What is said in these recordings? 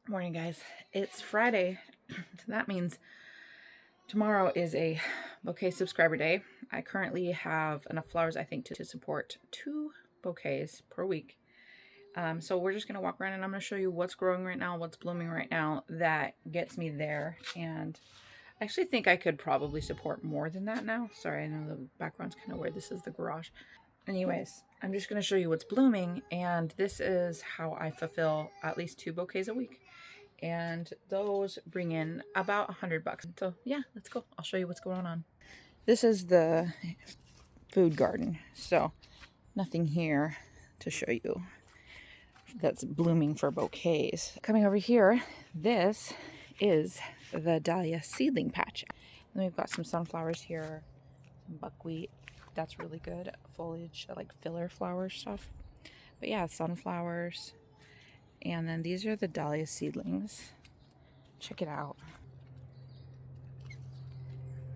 Morning, guys. It's Friday, so that means tomorrow is a bouquet subscriber day. I currently have enough flowers, I think, to support 2 bouquets per week. So we're just going to walk around and I'm going to show you what's growing right now, what's blooming right now that gets me there. And I actually think I could probably support more than that now. Sorry, I know the background's kind of weird. This is the garage. Anyways, I'm just going to show you what's blooming, and this is how I fulfill at least 2 bouquets a week. And those bring in about $100. So yeah, let's go. I'll show you what's going on. This is the food garden. So nothing here to show you that's blooming for bouquets. Coming over here, this is the dahlia seedling patch. And then we've got some sunflowers here, some buckwheat. That's really good foliage, like filler flower stuff. But yeah, sunflowers. And then these are the dahlia seedlings. Check it out.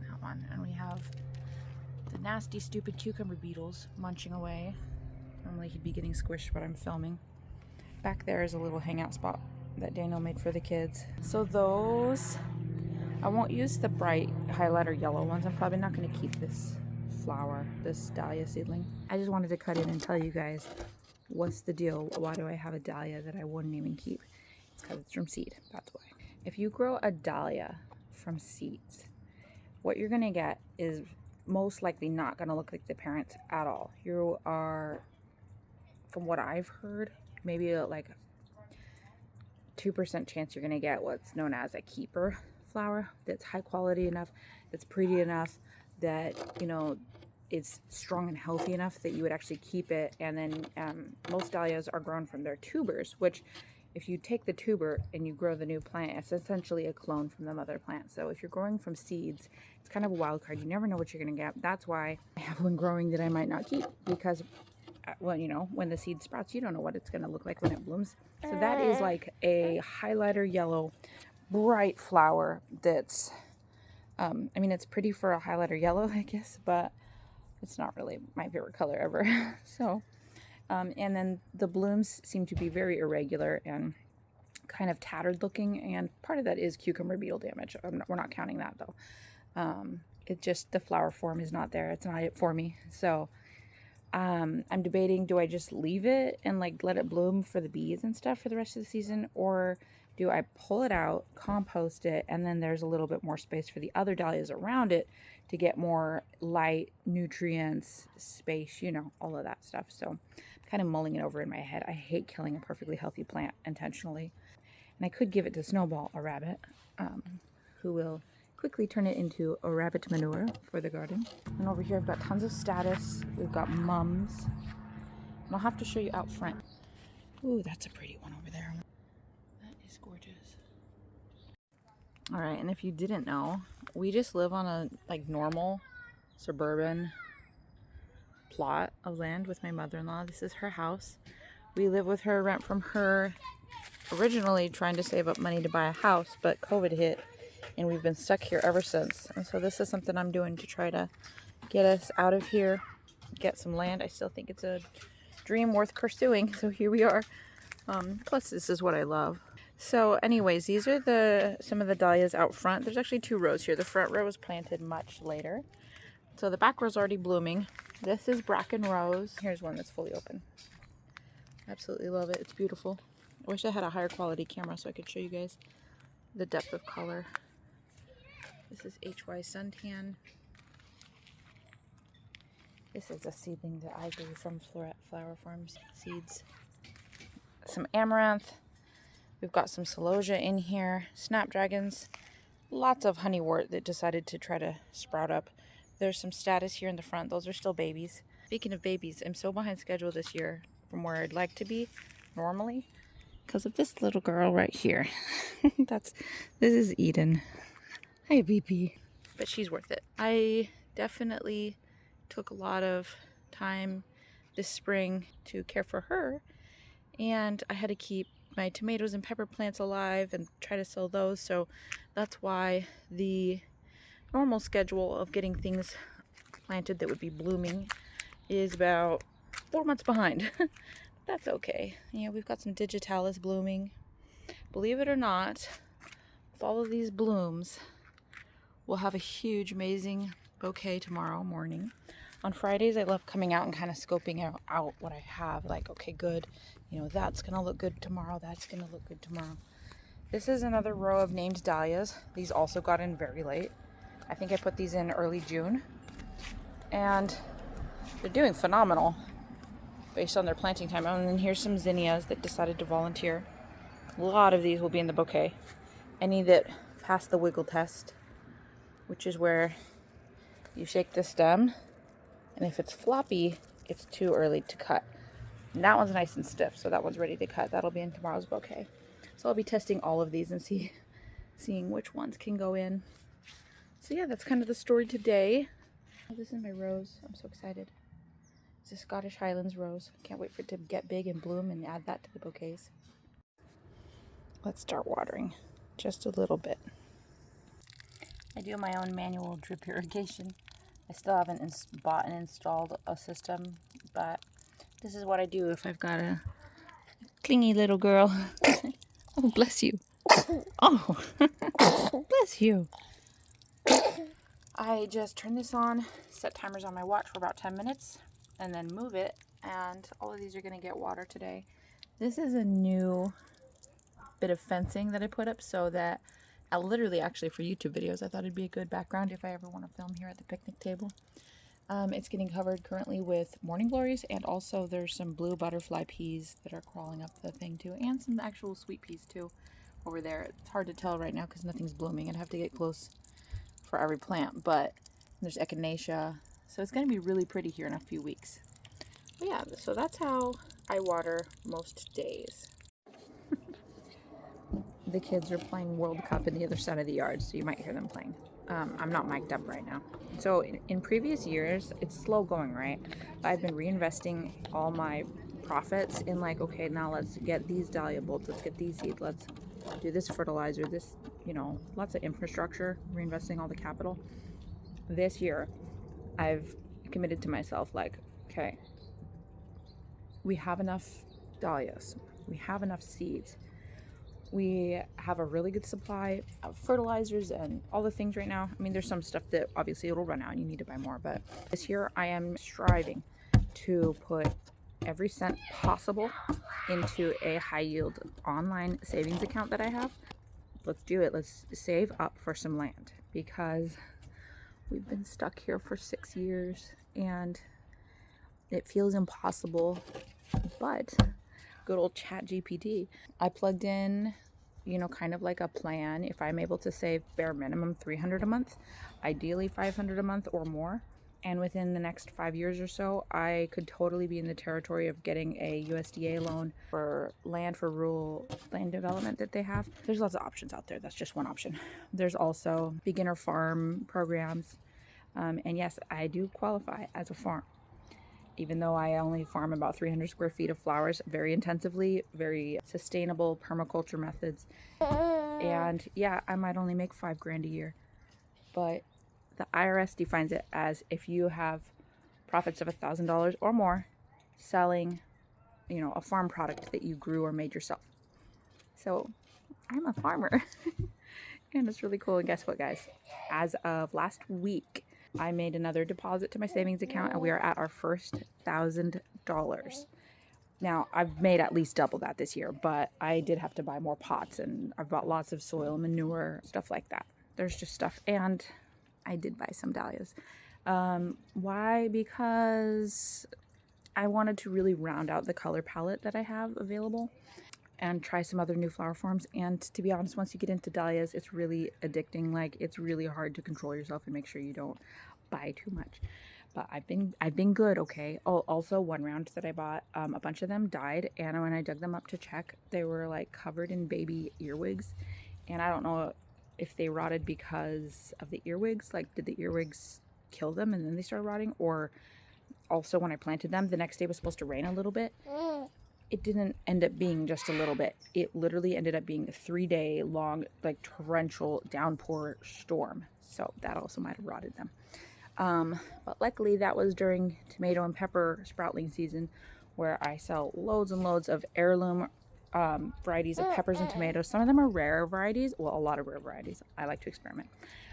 That one. And we have the nasty, stupid cucumber beetles munching away. Normally he'd be getting squished, but I'm filming. Back there is a little hangout spot that Daniel made for the kids. So those, I won't use the bright highlighter yellow ones. I'm probably not going to keep this flower, this dahlia seedling. I just wanted to cut in and tell you guys what's the deal. Why do I have a dahlia that I wouldn't even keep? It's because it's from seed. That's why. If you grow a dahlia from seeds, what you're going to get is most likely not going to look like the parents at all. You are, from what I've heard, maybe like 2% chance you're going to get what's known as a keeper flower that's high quality enough, that's pretty enough, that, you know, it's strong and healthy enough that you would actually keep it. And then most dahlias are grown from their tubers, which if you take the tuber and you grow the new plant, it's essentially a clone from the mother plant. So if you're growing from seeds, it's kind of a wild card. You never know what you're going to get. That's why I have one growing that I might not keep, because well, you know, when the seed sprouts, you don't know what it's going to look like when it blooms. So that is like a highlighter yellow, bright flower that's, I mean, it's pretty for a highlighter yellow, I guess, but it's not really my favorite color ever. So, and then the blooms seem to be very irregular and kind of tattered looking. And part of that is cucumber beetle damage. We're not counting that though. It just, the flower form is not there. It's not it for me. So, I'm debating, do I just leave it and like let it bloom for the bees and stuff for the rest of the season, or do I pull it out, compost it, and then there's a little bit more space for the other dahlias around it to get more light, nutrients, space, you know, all of that stuff. So I'm kind of mulling it over in my head. I hate killing a perfectly healthy plant intentionally. And I could give it to Snowball, a rabbit, who will quickly turn it into a rabbit manure for the garden. And over here I've got tons of status. We've got mums. And I'll have to show you out front. Ooh, that's a pretty one over there. That is gorgeous. All right, and if you didn't know, we just live on a like normal suburban plot of land with my mother-in-law. This is her house. We live with her, rent from her. Originally trying to save up money to buy a house, but COVID hit and we've been stuck here ever since. And so this is something I'm doing to try to get us out of here, get some land. I still think it's a dream worth pursuing, so here we are. Plus this is what I love. So anyways, these are some of the dahlias out front. There's actually 2 rows here. The front row was planted much later, so the back row's already blooming. This is bracken rose. Here's one that's fully open. Absolutely love it. It's beautiful. I wish I had a higher quality camera so I could show you guys the depth of color. This is HY Suntan. This is a seedling that I grew from Flower Farms seeds. Some amaranth. We've got some celosia in here. Snapdragons. Lots of honeywort that decided to try to sprout up. There's some status here in the front. Those are still babies. Speaking of babies, I'm so behind schedule this year from where I'd like to be normally because of this little girl right here. This is Eden. Hi, BP. But she's worth it. I definitely took a lot of time this spring to care for her, and I had to keep my tomatoes and pepper plants alive and try to sell those. So that's why the normal schedule of getting things planted that would be blooming is about 4 months behind. That's okay. You know, we've got some digitalis blooming. believe it or not, with all of these blooms, we'll have a huge, amazing bouquet tomorrow morning. On Fridays, I love coming out and kind of scoping out what I have. Like, okay, good. You know, that's going to look good tomorrow. That's going to look good tomorrow. This is another row of named dahlias. These also got in very late. I think I put these in early June. And they're doing phenomenal based on their planting time. And then here's some zinnias that decided to volunteer. A lot of these will be in the bouquet. Any that pass the wiggle test, which is where you shake the stem, and if it's floppy, it's too early to cut. And that one's nice and stiff, so that one's ready to cut. That'll be in tomorrow's bouquet. So I'll be testing all of these and seeing which ones can go in. So yeah, that's kind of the story today. Oh, this is my rose. I'm so excited. It's a Scottish Highlands rose. Can't wait for it to get big and bloom and add that to the bouquets. Let's start watering just a little bit. I do my own manual drip irrigation. I still haven't bought and installed a system, but this is what I do if I've got a clingy little girl. Oh, bless you. Oh, bless you. I just turn this on, set timers on my watch for about 10 minutes, and then move it, and all of these are going to get water today. This is a new bit of fencing that I put up so that literally actually for YouTube videos, I thought it'd be a good background if I ever want to film here at the picnic table. It's getting covered currently with morning glories, and also there's some blue butterfly peas that are crawling up the thing too, and some actual sweet peas too over there. It's hard to tell right now because nothing's blooming. I'd have to get close for every plant, but there's echinacea, so it's going to be really pretty here in a few weeks. But yeah, so that's how I water most days. The kids are playing World Cup in the other side of the yard, so you might hear them playing. I'm not mic'd up right now. So in previous years, it's slow going, right? I've been reinvesting all my profits in like, okay, now let's get these dahlia bulbs, let's get these seeds, let's do this fertilizer, this, you know, lots of infrastructure, reinvesting all the capital. This year, I've committed to myself like, okay, we have enough dahlias, we have enough seeds, we have a really good supply of fertilizers and all the things right now. I mean, there's some stuff that obviously it'll run out and you need to buy more, but this year I am striving to put every cent possible into a high yield online savings account that I have. Let's do it. Let's save up for some land because we've been stuck here for 6 years and it feels impossible, but good old ChatGPT. I plugged in, you know, kind of like a plan. If I'm able to save bare minimum $300 a month, ideally $500 a month or more, and within the next 5 years or so, I could totally be in the territory of getting a USDA loan for land, for rural land development that they have. There's lots of options out there. That's just one option. There's also beginner farm programs. And yes, I do qualify as a farm, even though I only farm about 300 square feet of flowers very intensively, very sustainable permaculture methods. And yeah, I might only make $5,000 a year, but the IRS defines it as if you have profits of $1,000 or more selling, you know, a farm product that you grew or made yourself. So I'm a farmer and it's really cool. And guess what, guys? As of last week, I made another deposit to my savings account and we are at our first $1,000. Now, I've made at least double that this year, but I did have to buy more pots and I've bought lots of soil, manure, stuff like that. There's just stuff. And I did buy some dahlias. Why? Because I wanted to really round out the color palette that I have available and try some other new flower forms. And to be honest, once you get into dahlias, it's really addicting. Like, it's really hard to control yourself and make sure you don't buy too much. But I've been good, okay? Oh, also one round that I bought, a bunch of them died, and when I dug them up to check, they were like covered in baby earwigs, and I don't know if they rotted because of the earwigs. Like, did the earwigs kill them and then they started rotting? Or also when I planted them, the next day was supposed to rain a little bit. It didn't end up being just a little bit. It literally ended up being a 3-day long, like, torrential downpour storm. So that also might have rotted them. But luckily that was during tomato and pepper sproutling season, where I sell loads and loads of heirloom varieties of peppers and tomatoes. Some of them are rare varieties. Well, a lot of rare varieties. I like to experiment.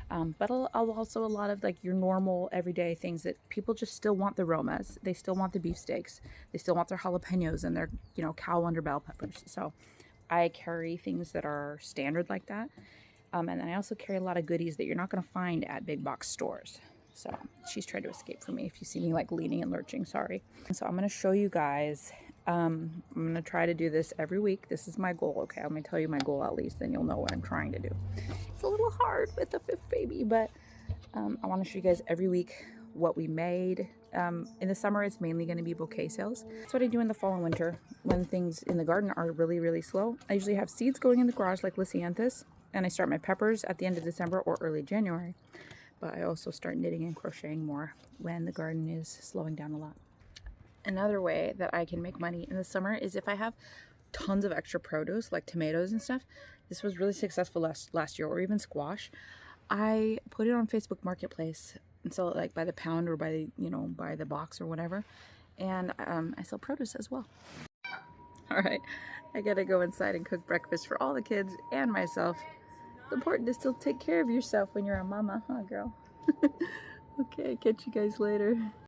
But I'll also a lot of like your normal everyday things that people just still want the aromas. They still want the beefsteaks. They still want their jalapenos and their, you know, cow under bell peppers. So I carry things that are standard like that. And then I also carry a lot of goodies that you're not going to find at big box stores. So she's trying to escape from me. If you see me like leaning and lurching, sorry. So I'm going to show you guys. I'm going to try to do this every week. This is my goal. Okay, I'm going to tell you my goal at least, then you'll know what I'm trying to do. It's a little hard with the 5th baby, but I want to show you guys every week what we made. In the summer, it's mainly going to be bouquet sales. That's what I do in the fall and winter when things in the garden are really, really slow. I usually have seeds going in the garage like Lysianthus, and I start my peppers at the end of December or early January. But I also start knitting and crocheting more when the garden is slowing down a lot. Another way that I can make money in the summer is if I have tons of extra produce like tomatoes and stuff. This was really successful last year, or even squash. I put it on Facebook Marketplace and sell it like by the pound or by the, you know, by the box or whatever. And I sell produce as well. All right, I gotta go inside and cook breakfast for all the kids and myself. It's important to still take care of yourself when you're a mama, huh, girl? Okay, catch you guys later.